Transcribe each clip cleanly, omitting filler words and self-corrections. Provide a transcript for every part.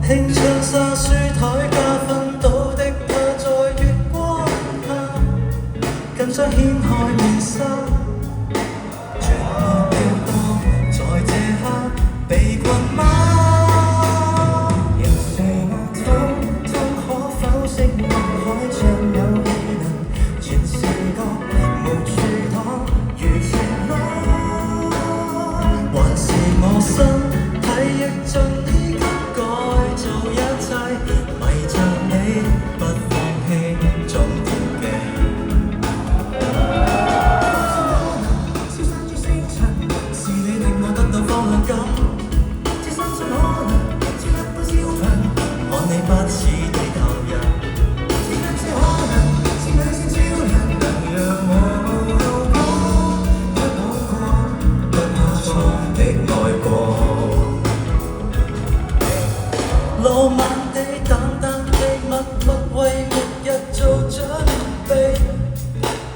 輕槍沙書台加分到的他在月光下，更想掀開面紗，絕望的我在這刻被困嗎？人是我通通可否釋懷海像有異能，全視覺無處躲如前路，還是我身體亦盡已給改造一切，迷着你不放棄總條記。消散於星塵，是你令我得到方向感，只深信可能似一般消頻，看你不似地球人，只因這可能是女性超人，能讓我無後果，不可過，不可錯的愛過。浪漫地、淡淡地、默默為末日做準備，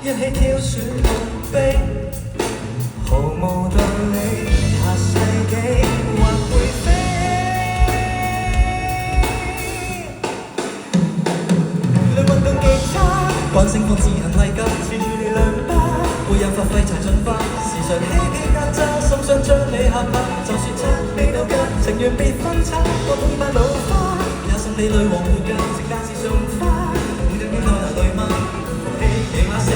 一起挑選夢悲，毫無道理，下世紀或會飛。論運動極差，慣性放自行勵格，持住力量吧，會有發揮齊進化，時常嬉皮壓榨，心想將你嚇怕，就算差你到家，情願別分叉，我恐怕老花，也心理裏黃活嘅，聖誕是送花，每對面都有對嗎？福氣夜晚死。